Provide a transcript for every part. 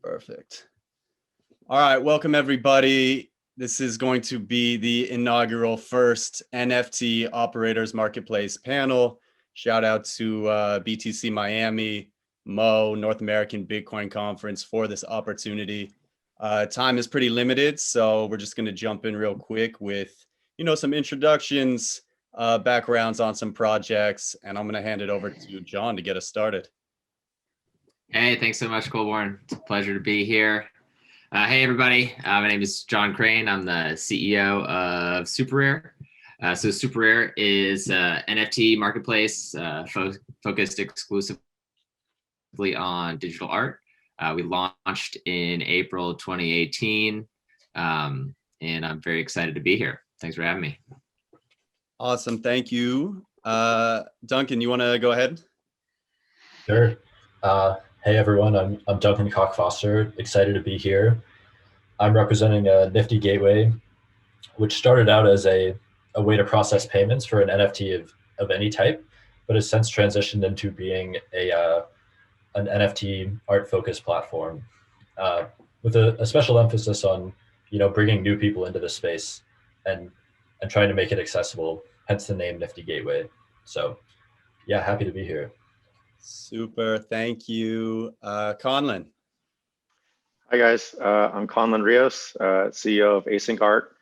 Perfect. All right, welcome everybody. This is going to be the inaugural first NFT Operators Marketplace panel. Shout out to BTC Miami, Mo, North American Bitcoin Conference for this opportunity. Time is pretty limited, so we're just going to jump in real quick with, some introductions, backgrounds on some projects, and I'm going to hand it over to John to get us started. Hey, thanks so much, Colborn. It's a pleasure to be here. Hey, everybody. My name is John Crain. I'm the CEO of SuperRare. So SuperRare is an NFT marketplace focused exclusively on digital art. We launched in April 2018, and I'm very excited to be here. Thanks for having me. Awesome. Thank you. Duncan, you want to go ahead? Sure. Hey everyone, I'm Duncan Foster. Excited to be here. I'm representing Niftygateway, which started out as a way to process payments for an NFT of any type, but has since transitioned into being an NFT art-focused platform with a special emphasis on bringing new people into the space and trying to make it accessible. Hence the name Niftygateway. So, yeah, happy to be here. Super, thank you. Conlan. Hi guys, I'm Conlan Rios, CEO of Async Art,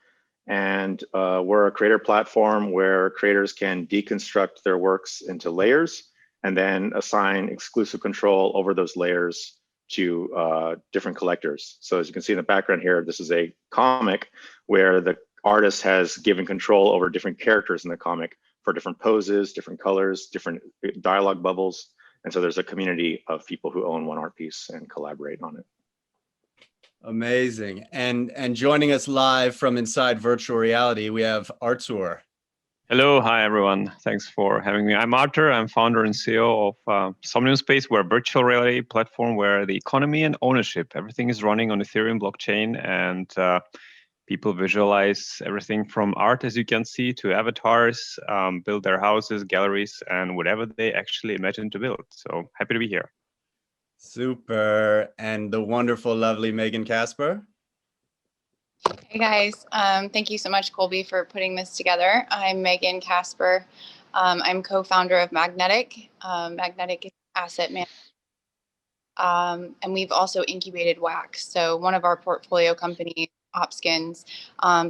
and we're a creator platform where creators can deconstruct their works into layers and then assign exclusive control over those layers to different collectors. So as you can see in the background here, this is a comic where the artist has given control over different characters in the comic for different poses, different colors, different dialogue bubbles. And so there's a community of people who own one art piece and collaborate on it. Amazing. And joining us live from inside virtual reality, we have Artur. Hello, hi everyone. Thanks for having me. I'm Artur. I'm founder and CEO of Somnium Space. We're a virtual reality platform where the economy and ownership, everything is running on Ethereum blockchain, and people visualize everything from art, as you can see, to avatars, build their houses, galleries, and whatever they actually imagine to build. So happy to be here. Super. And the wonderful, lovely Megan Kaspar. Hey guys, thank you so much, Colby, for putting this together. I'm Megan Kaspar. I'm co-founder of Magnetic. Magnetic is asset management. And we've also incubated Wax. So one of our portfolio companies, Opskins,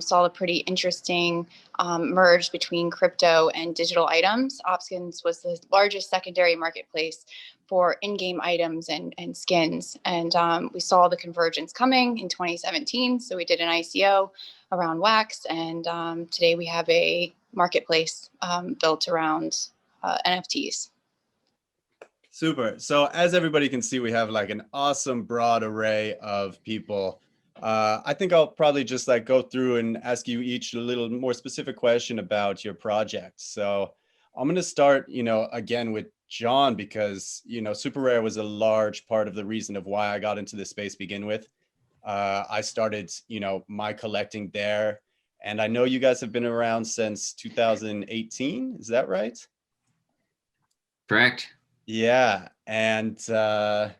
saw a pretty interesting merge between crypto and digital items. Opskins was the largest secondary marketplace for in-game items and skins. And we saw the convergence coming in 2017. So we did an ICO around Wax. And today we have a marketplace built around NFTs. Super. So as everybody can see, we have like an awesome broad array of people. I think I'll probably just go through and ask you each a little more specific question about your project. So I'm going to start, again with John, because, SuperRare was a large part of the reason of why I got into this space to begin with. I started, my collecting there, and I know you guys have been around since 2018. Is that right? Correct. Yeah. And, I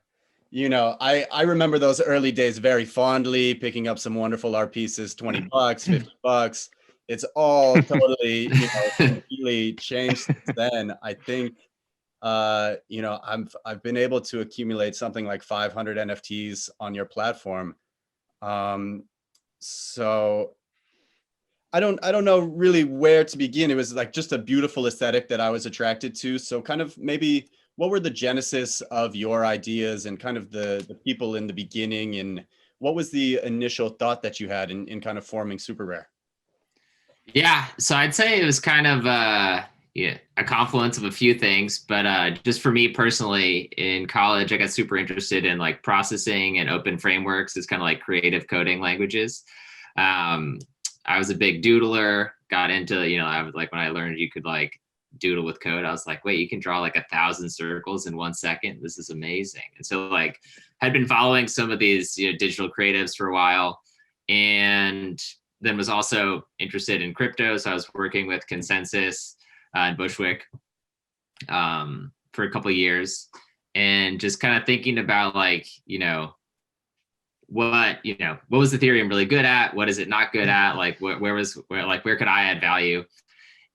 remember those early days very fondly, picking up some wonderful art pieces, 20 bucks, 50 bucks. It's all totally, completely changed since then. I think, I've been able to accumulate something like 500 NFTs on your platform. So I don't know really where to begin. It was just a beautiful aesthetic that I was attracted to. So kind of maybe what were the genesis of your ideas and kind of the people in the beginning, and what was the initial thought that you had in kind of forming SuperRare? Yeah, so I'd say it was kind of a confluence of a few things, but just for me personally, in college, I got super interested in processing and open frameworks as kind of creative coding languages. I was a big doodler, got into, I was when I learned you could doodle with code, I was like, wait, you can draw 1,000 circles in 1 second. This is amazing. And so had been following some of these, digital creatives for a while, and then was also interested in crypto. So I was working with Consensus and Bushwick for a couple of years, and just kind of thinking about what was Ethereum really good at? What is it not good at? Like where could I add value?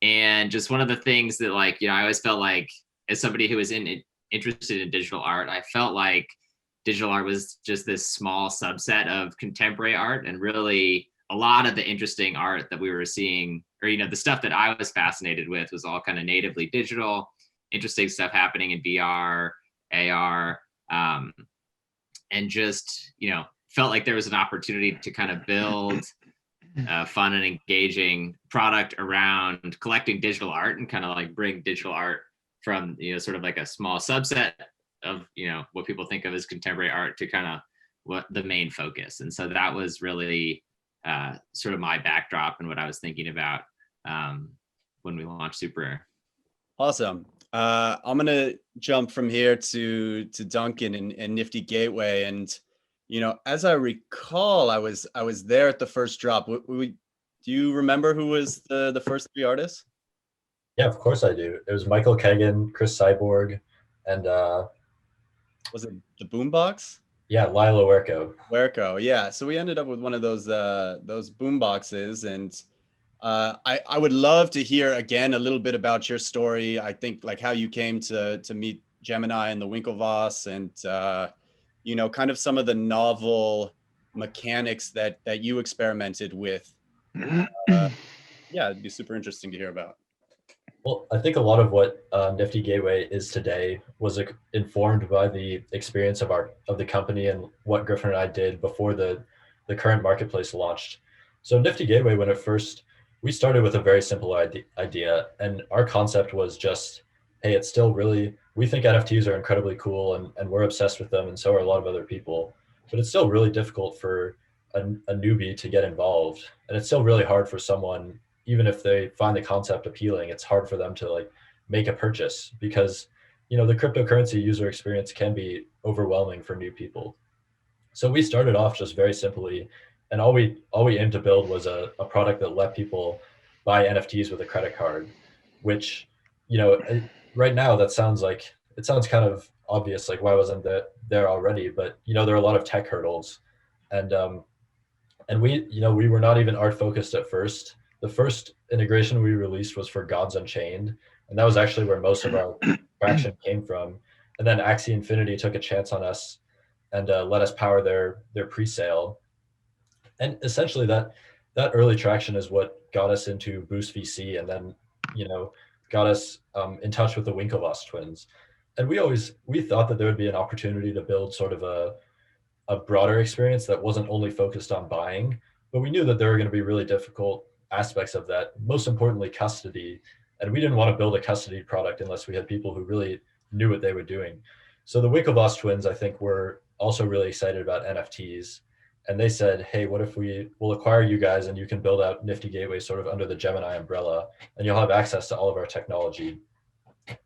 And just one of the things that I always felt like, as somebody who was interested in digital art, I felt like digital art was just this small subset of contemporary art, and really a lot of the interesting art that we were seeing, or the stuff that I was fascinated with, was all kind of natively digital, interesting stuff happening in VR, AR, and just felt like there was an opportunity to kind of build a fun and engaging product around collecting digital art, and kind of like bring digital art from sort of like a small subset of what people think of as contemporary art to kind of what the main focus. And so that was really sort of my backdrop and what I was thinking about when we launched SuperRare. Awesome. I'm gonna jump from here to Duncan and Niftygateway, and as I recall, I was there at the first drop. Do you remember who was the first three artists? Yeah, of course I do. It was Michael Kagan, Chris Cyborg, and was it the Boombox? Yeah, Lila Werko, yeah. So we ended up with one of those boomboxes, and I would love to hear again a little bit about your story. I think like how you came to meet Gemini and the Winklevoss, and kind of some of the novel mechanics that you experimented with. Yeah, it'd be super interesting to hear about. Well, I think a lot of what Niftygateway is today was informed by the experience of the company and what Griffin and I did before the current marketplace launched. So Niftygateway, when we started with a very simple idea, and our concept was just, hey, it's still really, we think NFTs are incredibly cool, and we're obsessed with them, and so are a lot of other people, but it's still really difficult for a newbie to get involved, and it's still really hard for someone. Even if they find the concept appealing, it's hard for them to make a purchase, because the cryptocurrency user experience can be overwhelming for new people. So we started off just very simply, and all we aimed to build was a product that let people buy NFTs with a credit card, which right now it sounds kind of obvious, like why wasn't that there already? But there are a lot of tech hurdles, and we were not even art focused at first. The first integration we released was for Gods Unchained, and that was actually where most of our traction came from. And then Axie Infinity took a chance on us and let us power their pre-sale. And essentially that early traction is what got us into Boost VC, and then got us in touch with the Winklevoss twins. And we thought that there would be an opportunity to build sort of a broader experience that wasn't only focused on buying, but we knew that there were going to be really difficult aspects of that, most importantly custody, and we didn't want to build a custody product unless we had people who really knew what they were doing. So the Winklevoss twins, I think, were also really excited about NFTs, and they said, hey, what if we'll acquire you guys and you can build out Niftygateway sort of under the Gemini umbrella, and you'll have access to all of our technology.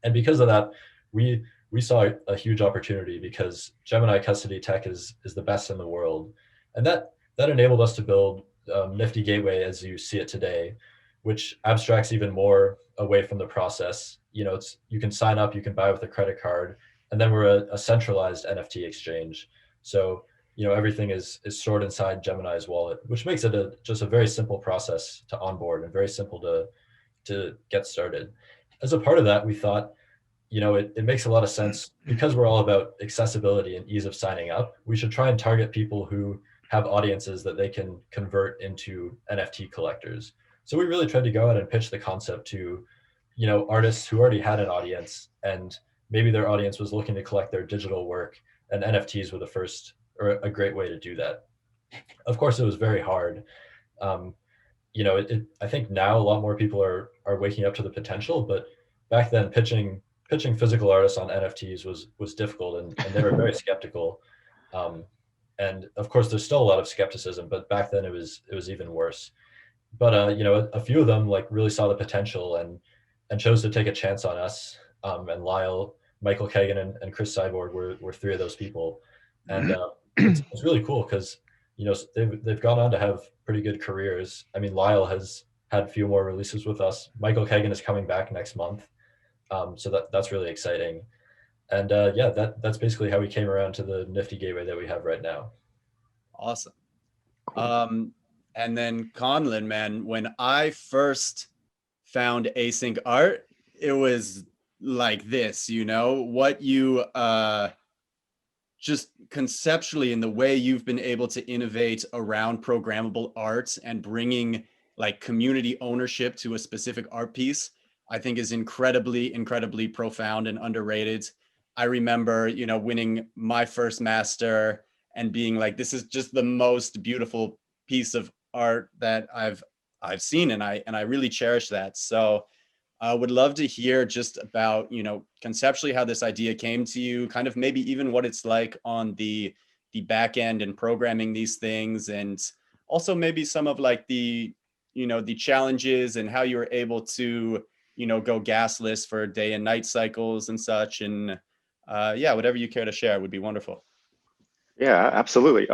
And because of that, we saw a huge opportunity, because Gemini custody tech is the best in the world, and that enabled us to build Niftygateway as you see it today, which abstracts even more away from the process. You can sign up, you can buy with a credit card, and then we're a centralized NFT exchange. So everything is stored inside Gemini's wallet, which makes it just a very simple process to onboard and very simple to get started. As a part of that, we thought, it makes a lot of sense, because we're all about accessibility and ease of signing up. We should try and target people who have audiences that they can convert into NFT collectors. So we really tried to go out and pitch the concept to, artists who already had an audience, and maybe their audience was looking to collect their digital work, and NFTs were the first, or a great way to do that. Of course, it was very hard. I think now a lot more people are waking up to the potential, but back then pitching physical artists on NFTs was difficult, and they were very skeptical. And of course, there's still a lot of skepticism, but back then it was even worse. But a few of them really saw the potential and chose to take a chance on us. And Lyle, Michael Kagan, and Chris Cyborg were three of those people. And it's really cool, because they've gone on to have pretty good careers. I mean, Lyle has had a few more releases with us. Michael Kagan is coming back next month, so that's really exciting. And that's basically how we came around to the Niftygateway that we have right now. Awesome. Cool. And then Conlan, man, when I first found async art, it was like this, what you just conceptually in the way you've been able to innovate around programmable art and bringing like community ownership to a specific art piece, I think is incredibly profound and underrated. I remember, winning my first master and being like, this is just the most beautiful piece of art that I've seen, and I really cherish that. So I would love to hear just about, conceptually how this idea came to you, kind of maybe even what it's like on the back end and programming these things, and also maybe some of like the, the challenges and how you were able to, go gasless for day and night cycles and such. And yeah, whatever you care to share would be wonderful. Yeah, absolutely.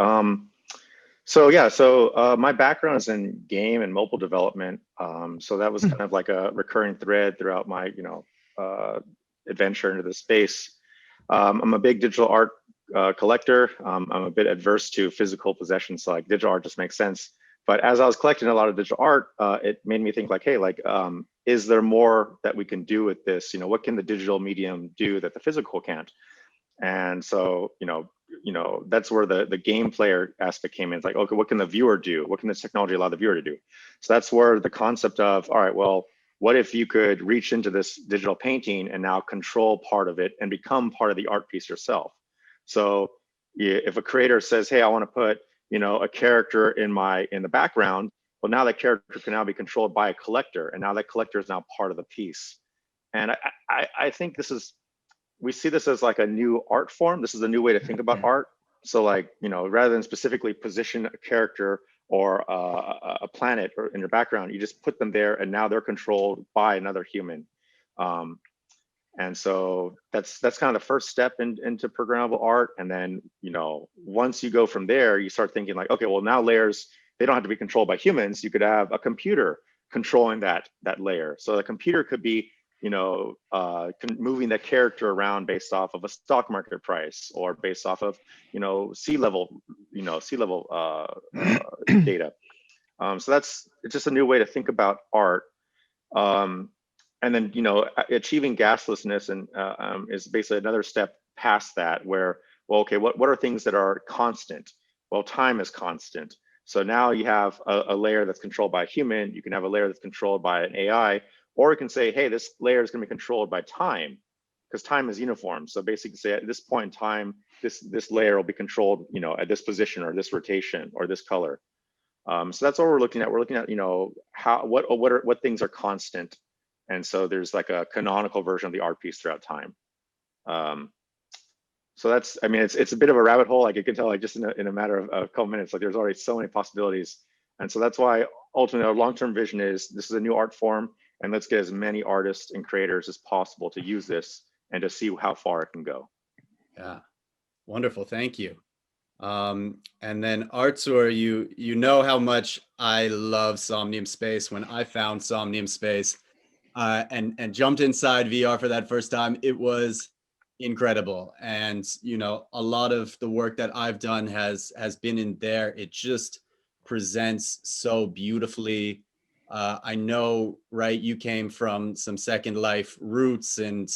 So my background is in game and mobile development. So that was kind of like a recurring thread throughout my, adventure into the space. I'm a big digital art collector. I'm a bit adverse to physical possessions, so like digital art just makes sense. But as I was collecting a lot of digital art, it made me think like, hey, like, is there more that we can do with this? What can the digital medium do that the physical can't? And so, that's where the game player aspect came in. It's like, okay, what can the viewer do? What can this technology allow the viewer to do? So that's where the concept of, all right, well, what if you could reach into this digital painting and now control part of it and become part of the art piece yourself? So if a creator says, hey, I want to put, a character in the background, well, now that character can now be controlled by a collector, and now that collector is now part of the piece. And I think we see this as like a new art form. This is a new way to think about art. So like, rather than specifically position a character or a planet or in your background, you just put them there and now they're controlled by another human. And so that's kind of the first step into programmable art. And then, once you go from there, you start thinking like, okay, well now layers, they don't have to be controlled by humans. You could have a computer controlling that layer. So the computer could be moving that character around based off of a stock market price or based off of, sea level data. So it's just a new way to think about art. And then, achieving gaslessness and is basically another step past that where, well, okay, what are things that are constant? Well, time is constant. So now you have a layer that's controlled by a human. You can have a layer that's controlled by an AI. Or you can say, hey, this layer is going to be controlled by time, because time is uniform. So basically, say at this point in time, this layer will be controlled, at this position or this rotation or this color. So that's what we're looking at. We're looking at, what things are constant, and so there's like a canonical version of the art piece throughout time. So that's, it's a bit of a rabbit hole. Like you can tell, like just in a matter of a couple minutes, like there's already so many possibilities. And so that's why ultimately our long-term vision is this is a new art form, and let's get as many artists and creators as possible to use this and to see how far it can go. Yeah, wonderful. Thank you. And then Artur, you know how much I love Somnium Space. When I found Somnium Space and jumped inside VR for that first time, it was incredible. And a lot of the work that I've done has been in there. It just presents so beautifully. I know, right, you came from some Second Life roots, and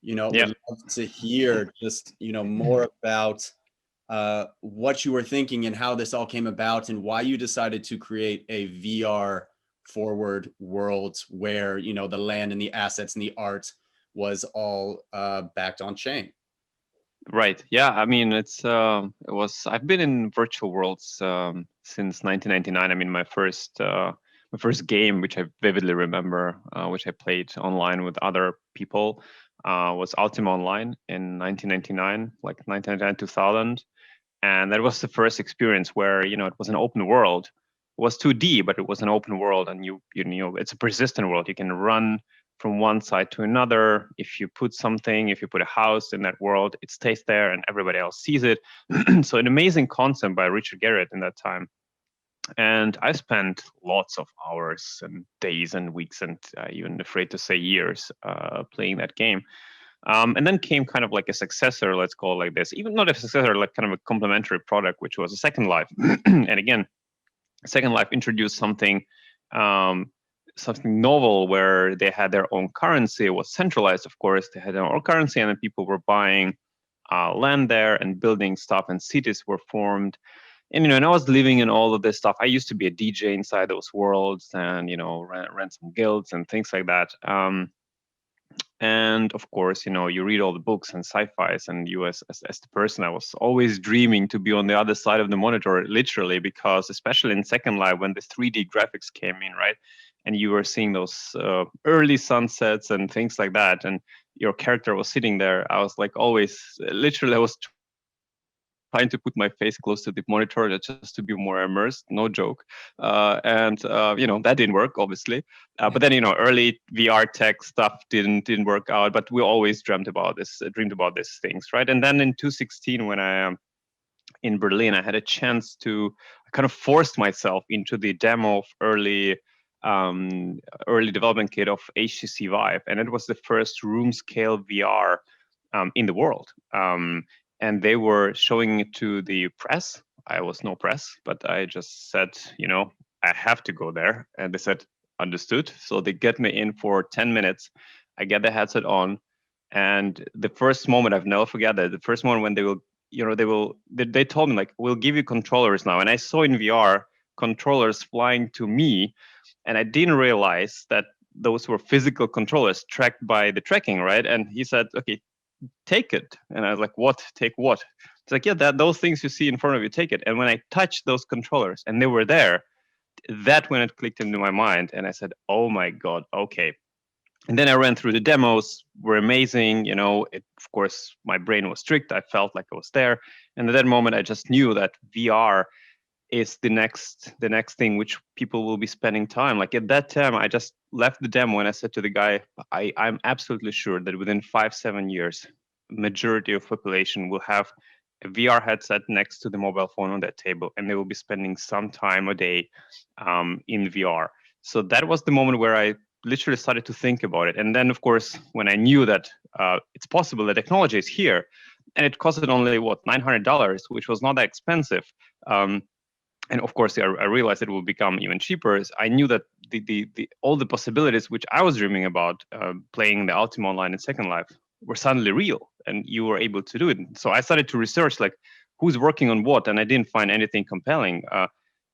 would love to hear just more about what you were thinking and how this all came about and why you decided to create a VR forward world where the land and the assets and the art was all backed on chain. Right. Yeah. I've been in virtual worlds since 1999. My first game, which I vividly remember, which I played online with other people, was Ultima Online in 1999, like 1999, 2000. And that was the first experience where, it was an open world. It was 2D, but it was an open world, and it's a persistent world. You can run from one side to another. If you put a house in that world, it stays there and everybody else sees it. So an amazing concept by Richard Garriott in that time. And I spent lots of hours and days and weeks and even afraid to say years playing that game. And then came kind of like a successor, let's call it like this, even not a successor, like kind of a complementary product, which was a Second Life. And again, Second Life introduced something something novel where they had their own currency. It was centralized, of course. They had their own currency, and then people were buying land there and building stuff, and cities were formed. And and I was living in all of this stuff. I used to be a DJ inside those worlds, and ran some guilds and things like that. And of course, you read all the books and sci-fis, and you as the person, I was always dreaming to be on the other side of the monitor, literally, because especially in Second Life, when the 3D graphics came in, right? And you were seeing those early sunsets and things like that, and your character was sitting there. I was like always, literally, I was trying to put my face close to the monitor just to be more immersed, no joke. And that didn't work, obviously. But then early VR tech stuff didn't work out. But we always dreamed about these things, right? And then in 2016, when I am in Berlin, I had a chance to kind of force myself into the demo of early development kit of HTC Vive, and it was the first room scale VR in the world. And they were showing it to the press. I was no press, but I just said, I have to go there. And they said, understood. So they get me in for 10 minutes. I get the headset on. And the first moment, I've never forget that, the first moment when they told me, like, we'll give you controllers now. And I saw in VR controllers flying to me. And I didn't realize that those were physical controllers tracked by the tracking, right? And he said, okay, take it. And I was like, what? Take what? It's like, yeah, those things you see in front of you, take it. And when I touched those controllers and they were there, that when it clicked into my mind, and I said, oh my God, okay. And then I ran through the demos, were amazing. Of course, my brain was strict. I felt like I was there. And at that moment, I just knew that VR is the next thing which people will be spending time. Like at that time, I just left the demo and I said to the guy, I'm absolutely sure that within 5-7 years, majority of population will have a VR headset next to the mobile phone on that table, and they will be spending some time a day in VR. So that was the moment where I literally started to think about it. And then, of course, when I knew that it's possible, the technology is here, and it costed only $900, which was not that expensive. And of course, I realized it will become even cheaper. I knew that all the possibilities which I was dreaming about playing the Ultima Online in Second Life were suddenly real, and you were able to do it. So I started to research, like, who's working on what, and I didn't find anything compelling.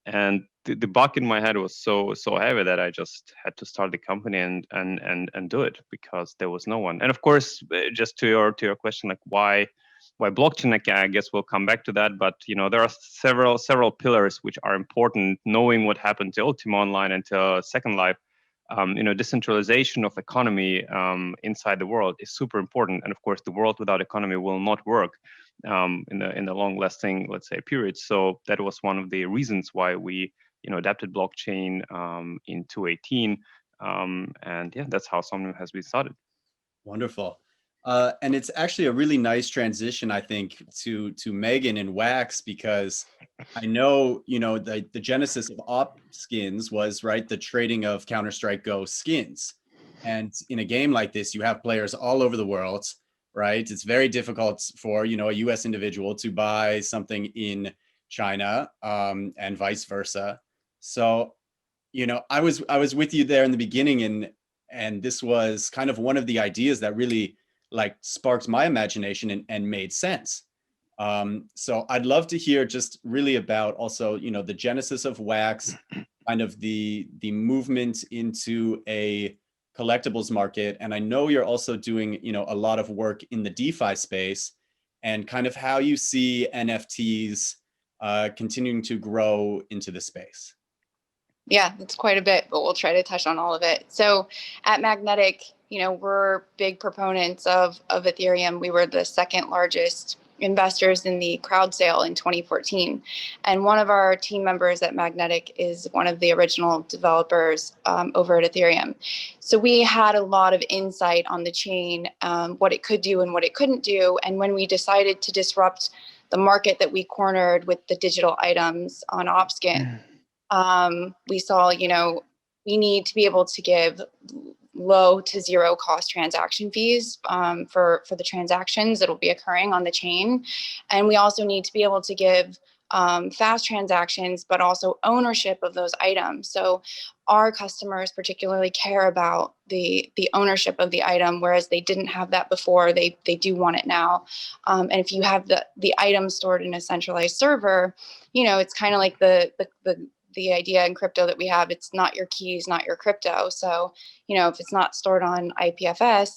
And the buck in my head was so heavy that I just had to start the company and do it, because there was no one. And of course, just to your question, like why blockchain, I guess we'll come back to that, but there are several pillars which are important. Knowing what happened to Ultima Online and to Second Life, decentralization of economy inside the world is super important. And of course, the world without economy will not work in the long-lasting, let's say, period. So that was one of the reasons why we adapted blockchain in 2018, and yeah, that's how Somnium has been started. Wonderful. And it's actually a really nice transition, I think, to Megan and Wax, because I know, the genesis of op skins was, right, the trading of Counter-Strike Go skins. And in a game like this, you have players all over the world, right? It's very difficult for, a US individual to buy something in China and vice versa. So, I was with you there in the beginning, and this was kind of one of the ideas that really sparked my imagination and made sense. So I'd love to hear just really about also, the genesis of Wax, kind of the movement into a collectibles market. And I know you're also doing, a lot of work in the DeFi space, and kind of how you see NFTs continuing to grow into the space. Yeah, it's quite a bit, but we'll try to touch on all of it. So at Magnetic, we're big proponents of Ethereum. We were the second largest investors in the crowd sale in 2014. And one of our team members at Magnetic is one of the original developers over at Ethereum. So we had a lot of insight on the chain, what it could do and what it couldn't do. And when we decided to disrupt the market that we cornered with the digital items on OpSkin, we saw, we need to be able to give low to zero cost transaction fees for the transactions that will be occurring on the chain. And we also need to be able to give fast transactions, but also ownership of those items. So our customers particularly care about the ownership of the item, whereas they didn't have that before. They do want it now. And if you have the item stored in a centralized server, you know, it's kind of like the idea in crypto that we have, it's not your keys, not your crypto. So, you know, if it's not stored on IPFS,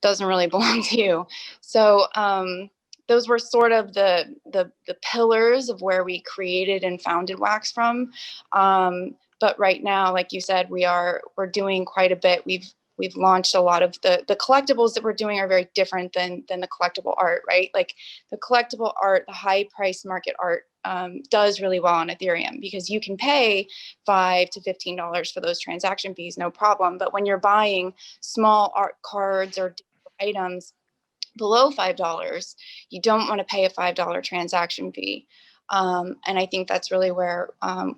doesn't really belong to you. So those were sort of the pillars of where we created and founded Wax from. But right now, like you said, we're doing quite a bit. We've launched a lot of the collectibles that we're doing are very different than the collectible art, right? Like the collectible art, the high price market art does really well on Ethereum because you can pay $5 to $15 for those transaction fees, no problem. But when you're buying small art cards or items below $5, you don't want to pay a $5 transaction fee. And I think that's really where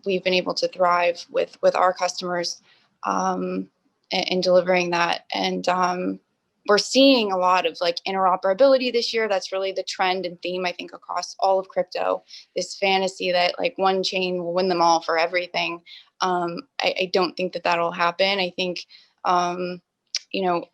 we've been able to thrive with our customers in delivering that. And we're seeing a lot of like interoperability this year. That's really the trend and theme, I think, across all of crypto, this fantasy that like one chain will win them all for everything. I don't think that that'll happen. I think, you know,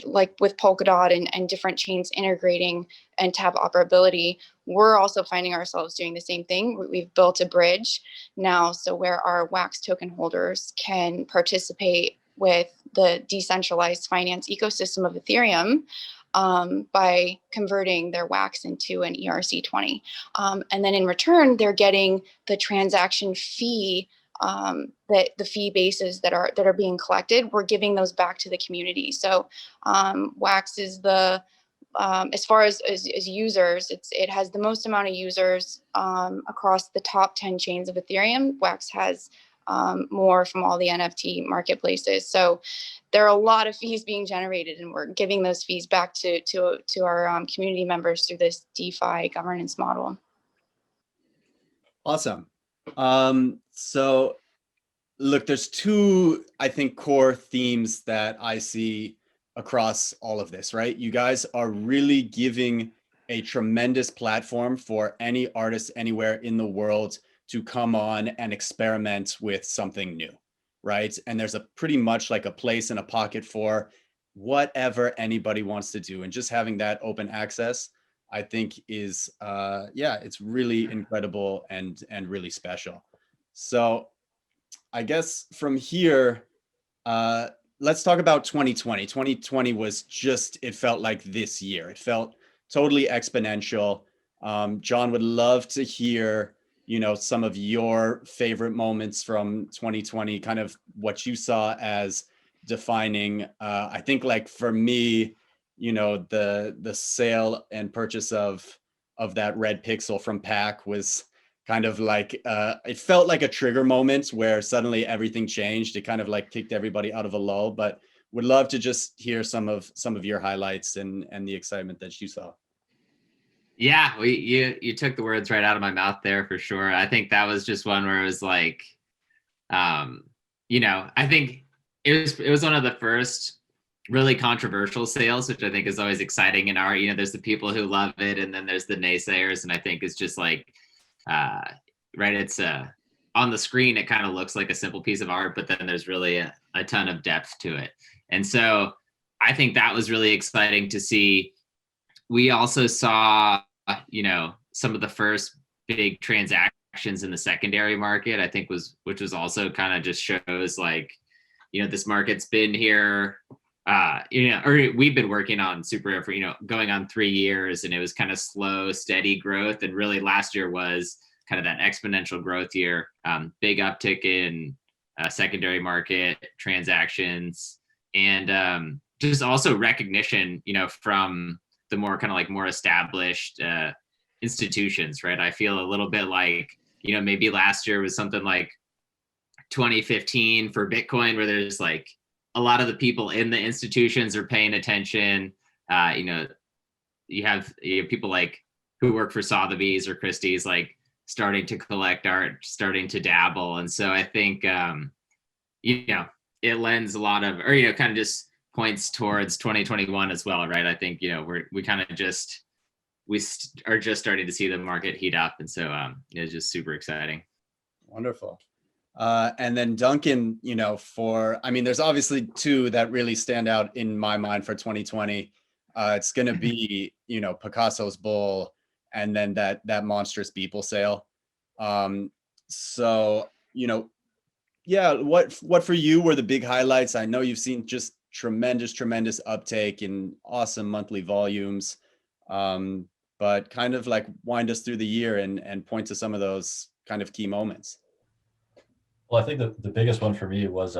like with Polkadot and different chains integrating and tab operability, we're also finding ourselves doing the same thing. We've built a bridge now, so where our Wax token holders can participate with the decentralized finance ecosystem of Ethereum by converting their Wax into an ERC20. And then in return, they're getting the transaction fee, that the fee bases that are being collected, we're giving those back to the community. So Wax is as far as users, it has the most amount of users across the top 10 chains of Ethereum. Wax has more from all the NFT marketplaces. So there are a lot of fees being generated, and we're giving those fees back to our community members through this DeFi governance model. Awesome. So look, there's two, I think, core themes that I see across all of this, right? You guys are really giving a tremendous platform for any artist anywhere in the world to come on and experiment with something new, right? And there's a pretty much like a place in a pocket for whatever anybody wants to do. And just having that open access, I think is, yeah, it's really incredible and really special. So I guess from here, let's talk about 2020. 2020 was just, it felt like this year. It felt totally exponential. John, would love to hear, you know, some of your favorite moments from 2020, kind of what you saw as defining. I think like for me, you know, the sale and purchase of that red pixel from Pack was kind of like, it felt like a trigger moment where suddenly everything changed. It kind of like kicked everybody out of a lull, but would love to just hear some of your highlights and the excitement that you saw. Yeah, you took the words right out of my mouth there for sure. I think that was just one where it was like, you know, I think it was one of the first really controversial sales, which I think is always exciting in art. You know, there's the people who love it, and then there's the naysayers, and I think it's just like, right, it's on the screen it kind of looks like a simple piece of art, but then there's really a ton of depth to it. And so I think that was really exciting to see. We also saw, you know, some of the first big transactions in the secondary market, I think which was also kind of just shows like, you know, this market's been here, you know, or we've been working on SuperRare for, you know, going on 3 years, and it was kind of slow, steady growth. And really last year was kind of that exponential growth year, big uptick in secondary market transactions, and just also recognition, you know, from the more kind of like more established institutions, right? I feel a little bit like, you know, maybe last year was something like 2015 for Bitcoin, where there's like a lot of the people in the institutions are paying attention. You know, you have people like who work for Sotheby's or Christie's, like starting to collect art, starting to dabble. And so I think, you know, it lends a lot of, or, kind of just points towards 2021 as well, right? I think, we kind of just, are just starting to see the market heat up. And so it's just super exciting. Wonderful. And then Duncan, there's obviously two that really stand out in my mind for 2020. It's going to be, Picasso's bull, and then that monstrous Beeple sale. What for you were the big highlights? I know you've seen just tremendous uptake in awesome monthly volumes, but kind of like wind us through the year and point to some of those kind of key moments. Well, I think the biggest one for me was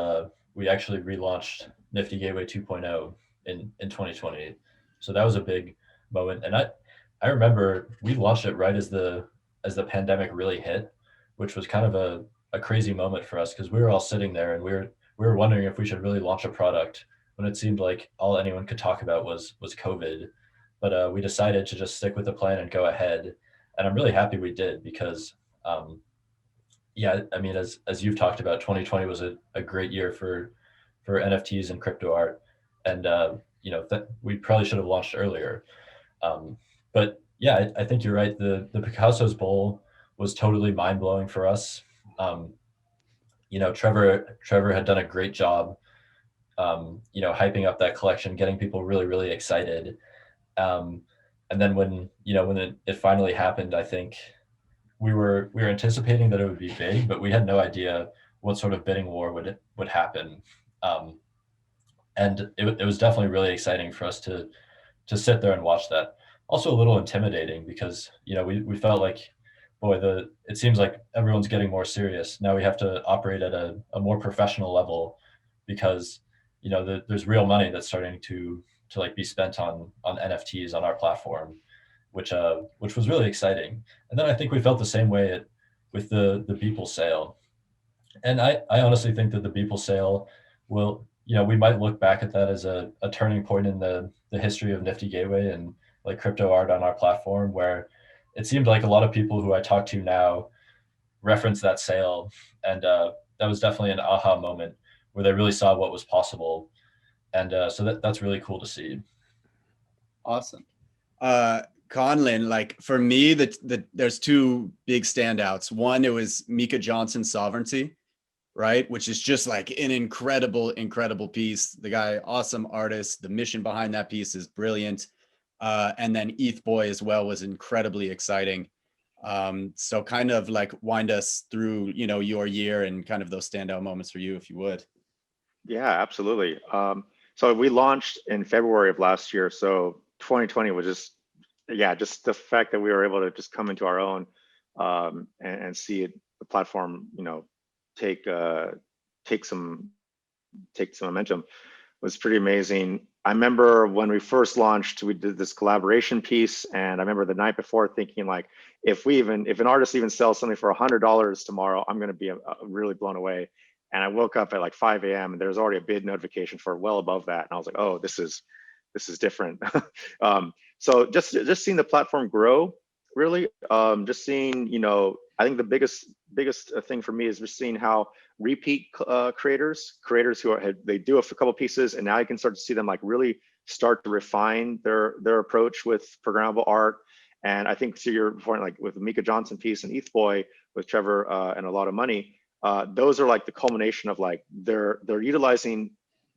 we actually relaunched Niftygateway 2.0 in 2020. So that was a big moment. And I remember we launched it right as the pandemic really hit, which was kind of a crazy moment for us because we were all sitting there and we were wondering if we should really launch a product when it seemed like all anyone could talk about was COVID. But we decided to just stick with the plan and go ahead. And I'm really happy we did because as you've talked about, 2020 was a great year for NFTs and crypto art. And, we probably should have launched earlier. But yeah, I think you're right. The Picasso's Bowl was totally mind blowing for us. Trevor had done a great job, hyping up that collection, getting people really, really excited. And then when it finally happened, I think we were anticipating that it would be big, but we had no idea what sort of bidding war would happen. And it was definitely really exciting for us to sit there and watch that. Also a little intimidating because, we felt like, boy, it seems like everyone's getting more serious. Now we have to operate at a more professional level because, there's real money that's starting to like be spent on NFTs on our platform, which was really exciting. And then I think we felt the same way with the Beeple sale. And I honestly think that the Beeple sale will, we might look back at that as a turning point in the history of Niftygateway and like crypto art on our platform, where it seemed like a lot of people who I talk to now reference that sale. And that was definitely an aha moment where they really saw what was possible. And so that's really cool to see. Awesome. Conlan, like for me, there's two big standouts. One, it was Mika Johnson's Sovereignty, right? Which is just like an incredible piece. The guy, awesome artist. The mission behind that piece is brilliant. And then ETH Boy as well was incredibly exciting. So kind of like wind us through, your year and kind of those standout moments for you, if you would. Yeah, absolutely. So we launched in February of last year. So 2020 was just the fact that we were able to just come into our own and see the platform, take some momentum was pretty amazing. I remember when we first launched, we did this collaboration piece, and I remember the night before thinking like, if an artist even sells something for $100 tomorrow, I'm going to be really blown away. And I woke up at like 5 a.m. and there was already a bid notification for well above that, and I was like, oh, this is different. So just seeing the platform grow, really, just seeing, I think the biggest thing for me is just seeing how repeat creators who they do a couple pieces, and now you can start to see them like really start to refine their approach with programmable art. And I think to your point, like with the Mika Johnson piece and ETH Boy with Trevor and a lot of money, those are like the culmination of like they're utilizing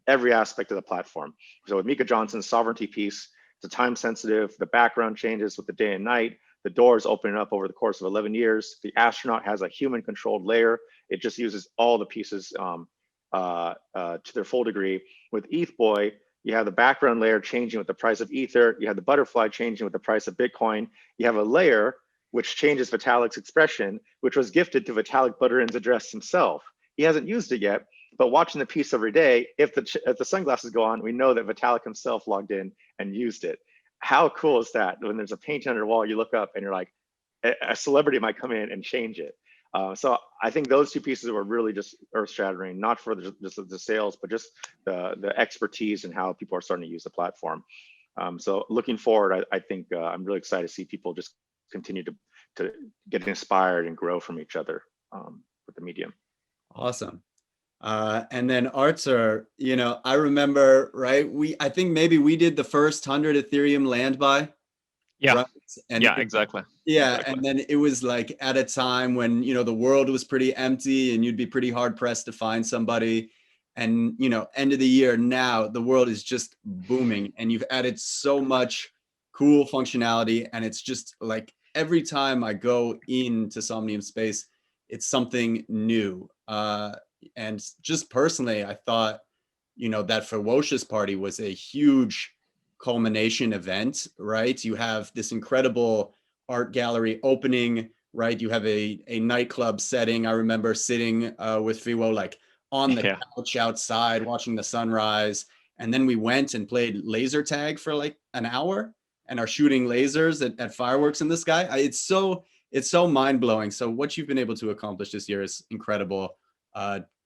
every aspect of the platform. So with Mika Johnson's Sovereignty piece, it's a time sensitive, the background changes with the day and night, the doors opening up over the course of 11 years. The astronaut has a human controlled layer. It just uses all the pieces to their full degree. With ETH Boy, you have the background layer changing with the price of Ether. You have the butterfly changing with the price of Bitcoin. You have a layer which changes Vitalik's expression, which was gifted to Vitalik Buterin's address himself. He hasn't used it yet, but watching the piece every day, if the sunglasses go on, we know that Vitalik himself logged in and used it. How cool is that? When there's a painting on your wall, you look up and you're like, a celebrity might come in and change it. So I think those two pieces were really just earth-shattering, not for just the sales, but just the expertise and how people are starting to use the platform. So looking forward, I think I'm really excited to see people just continue to get inspired and grow from each other with the medium. Awesome. And then Artur, I remember, right? I think maybe we did the first 100 Ethereum land buy, Yeah. right? And Yeah, exactly. yeah, Exactly. and then it was like at a time when, the world was pretty empty and you'd be pretty hard pressed to find somebody. And, end of the year now, the world is just booming and you've added so much cool functionality. And it's just like every time I go into Somnium space, it's something new. And just personally, I thought, that Ferocious Party was a huge culmination event, right? You have this incredible art gallery opening, right? You have a nightclub setting. I remember sitting with Fiwo like on the Yeah. couch outside watching the sunrise. And then we went and played laser tag for like an hour and are shooting lasers at fireworks in the sky. It's so mind blowing. So what you've been able to accomplish this year is incredible.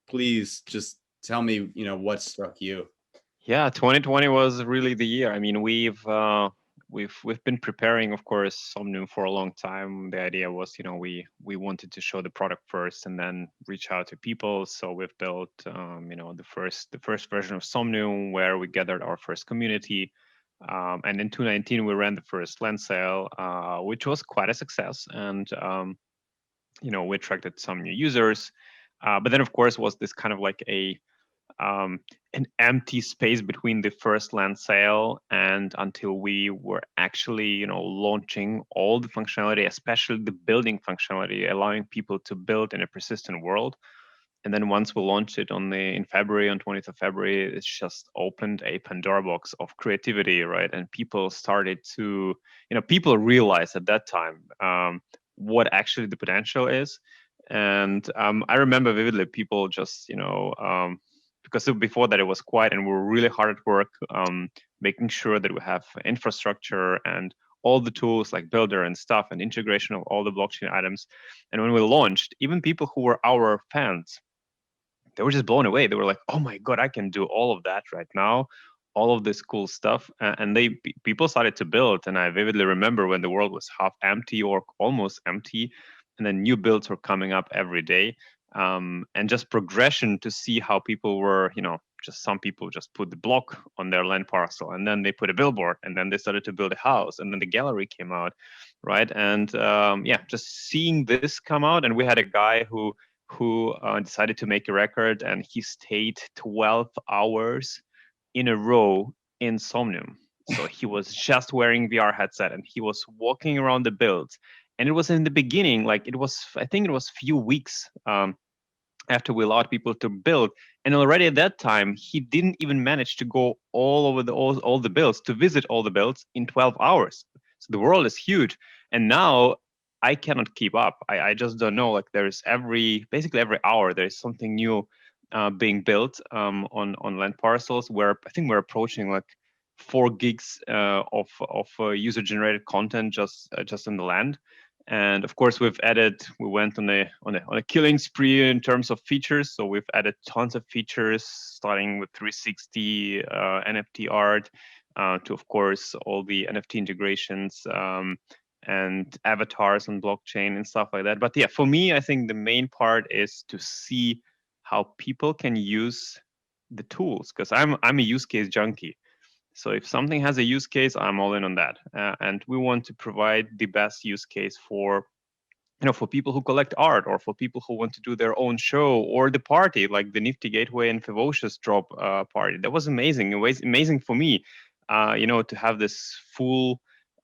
Please just tell me, what struck you. Yeah, 2020 was really the year. I mean, we've been preparing, of course, Somnium for a long time. The idea was, we wanted to show the product first and then reach out to people. So we've built, the first version of Somnium where we gathered our first community. And in 2019 we ran the first land sale, which was quite a success, and we attracted some new users. But then, of course, was this kind of like an empty space between the first land sale and until we were actually, launching all the functionality, especially the building functionality, allowing people to build in a persistent world. And then once we launched it on 20th of February, it's just opened a Pandora box of creativity, right? And people started to, people realized at that time what actually the potential is. And I remember vividly people just, because before that it was quiet and we were really hard at work, making sure that we have infrastructure and all the tools like Builder and stuff and integration of all the blockchain items. And when we launched, even people who were our fans, they were just blown away. They were like, "Oh my god, I can do all of that right now, all of this cool stuff." And people started to build. And I vividly remember when the world was half empty or almost empty, and then new builds were coming up every day. And just progression to see how people were, just some people just put the block on their land parcel, and then they put a billboard, and then they started to build a house, and then the gallery came out, right? And just seeing this come out, and we had a guy who decided to make a record, and he stayed 12 hours in a row in Somnium. So he was just wearing VR headset and he was walking around the build. And it was in the beginning, like I think it was few weeks after we allowed people to build. And already at that time, he didn't even manage to go all over all the builds, to visit all the builds in 12 hours. So the world is huge. And now I cannot keep up. I just don't know. Like there's basically every hour, there's something new being built on land parcels, where I think we're approaching like 4 gigs of user generated content just in the land. And of course, we went on a killing spree in terms of features. So we've added tons of features, starting with 360 NFT art, to of course all the NFT integrations and avatars on blockchain and stuff like that. But yeah, for me, I think the main part is to see how people can use the tools, because I'm a use case junkie. So if something has a use case, I'm all in on that. And we want to provide the best use case for people who collect art, or for people who want to do their own show, or the party, like the Niftygateway and Ferocious drop party. That was amazing. It was amazing for me, to have this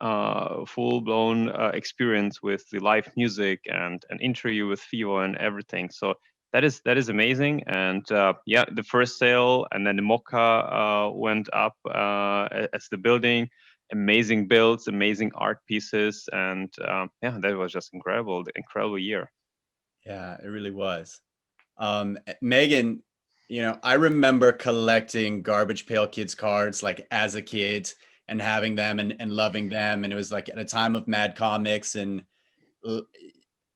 full-blown experience with the live music and an interview with Fivo and everything. So that is amazing. And the first sale, and then the Mocha went up as the building. Amazing builds, amazing art pieces, and that was just incredible. The incredible year. Yeah, it really was. Megan, I remember collecting Garbage Pail Kids cards like as a kid and having them and loving them. And it was like at a time of Mad Comics, and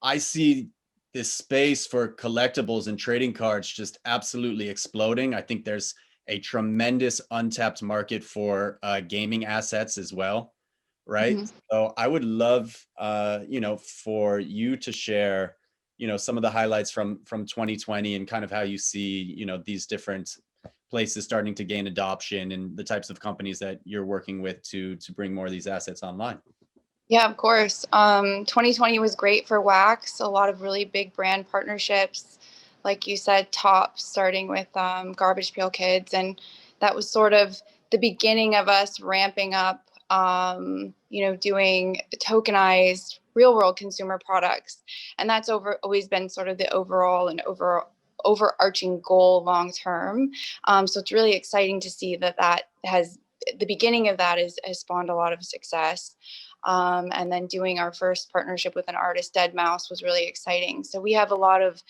I see this space for collectibles and trading cards just absolutely exploding. I think there's a tremendous untapped market for gaming assets as well, right? Mhm. So I would love, for you to share, some of the highlights from 2020 and kind of how you see, these different places starting to gain adoption and the types of companies that you're working with to bring more of these assets online. Yeah, of course. 2020 was great for Wax. A lot of really big brand partnerships, like you said, Tops, starting with Garbage Pail Kids, and that was sort of the beginning of us ramping up, doing tokenized real world consumer products, and that's always been sort of the overall and overarching goal long term. So it's really exciting to see that has the beginning of that has spawned a lot of success. And then doing our first partnership with an artist, Dead Mouse, was really exciting. So we have a lot of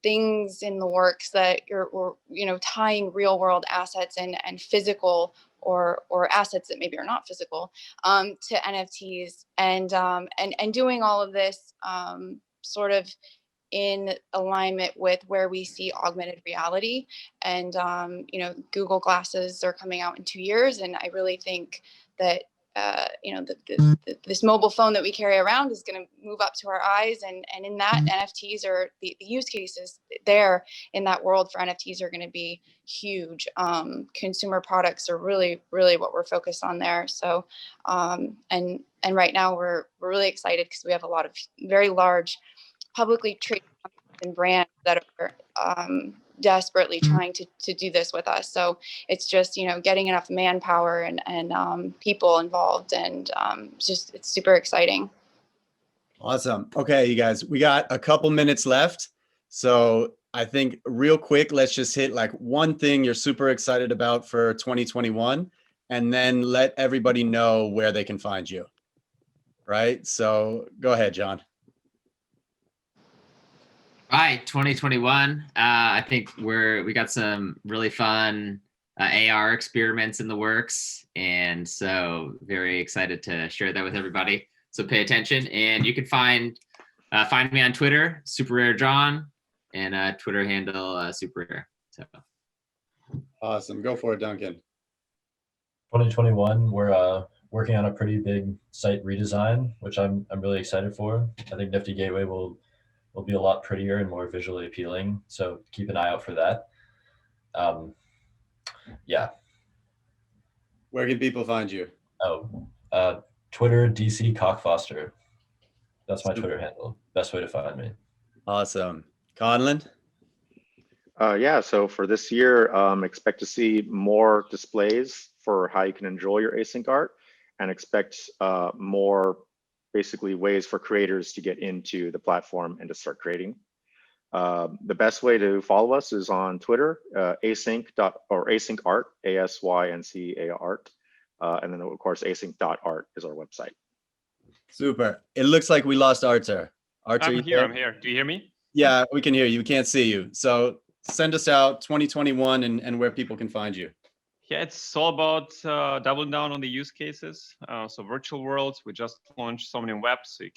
things in the works that we're tying real world assets and physical or assets that maybe are not physical to NFTs, and doing all of this sort of in alignment with where we see augmented reality. And Google glasses are coming out in 2 years, and I really think that this mobile phone that we carry around is going to move up to our eyes, and in that NFTs are the use cases there in that world for NFTs are going to be huge. Consumer products are really what we're focused on there. So and right now we're really excited because we have a lot of very large publicly traded companies and brands that are desperately trying to do this with us. So it's just, getting enough manpower and people involved, and it's super exciting. Awesome. Okay, you guys, we got a couple minutes left. So I think real quick, let's just hit like one thing you're super excited about for 2021, and then let everybody know where they can find you. Right? So go ahead, John. Right, 2021. I think we got some really fun AR experiments in the works, and so very excited to share that with everybody. So pay attention, and you can find me on Twitter, SuperRare John, and Twitter handle SuperRare. So awesome, go for it, Duncan. 2021, we're working on a pretty big site redesign, which I'm really excited for. I think Niftygateway will be a lot prettier and more visually appealing. So keep an eye out for that. Yeah. Where can people find you? Twitter, DC Cockfoster. That's my Twitter handle. Best way to find me. Awesome. Conlan? So for this year, expect to see more displays for how you can enjoy your async art, and expect more basically ways for creators to get into the platform and to start creating. The best way to follow us is on Twitter, async art, ASYNC art. And then of course, async.art is our website. Super. It looks like we lost Artur. Artur, I'm here. Do you hear me? Yeah, we can hear you. We can't see you. So send us out 2021 and where people can find you. Yeah, it's all about doubling down on the use cases. So virtual worlds, we just launched Somnium Web, so you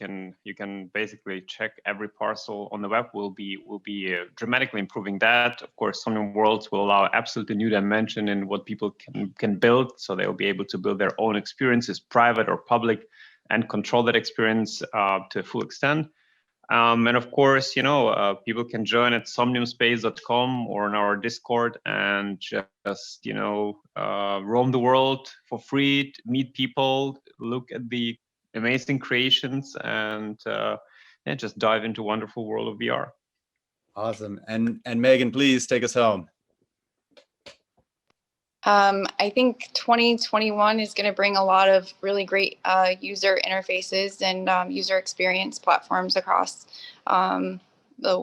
can basically check every parcel on the web. We'll be dramatically improving that. Of course, Somnium worlds will allow absolutely new dimension in what people can build. So they'll be able to build their own experiences, private or public, and control that experience to a full extent. And of course, people can join at somniumspace.com or on our Discord and just, roam the world for free, meet people, look at the amazing creations, and just dive into a wonderful world of VR. Awesome. And Megan, please take us home. I think 2021 is going to bring a lot of really great user interfaces and user experience platforms across the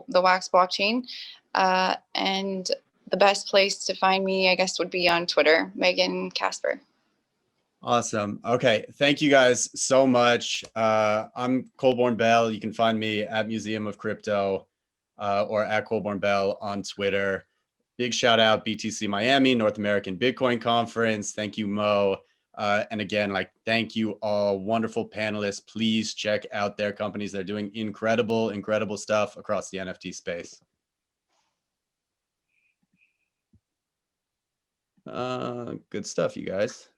Wax blockchain. And the best place to find me, I guess, would be on Twitter, Megan Kaspar. Awesome. Okay. Thank you guys so much. I'm Colborn Bell. You can find me at Museum of Crypto or at Colborn Bell on Twitter. Big shout out BTC Miami, North American Bitcoin Conference. Thank you, Mo. And again, thank you all wonderful panelists. Please check out their companies. They're doing incredible stuff across the NFT space. Good stuff, you guys.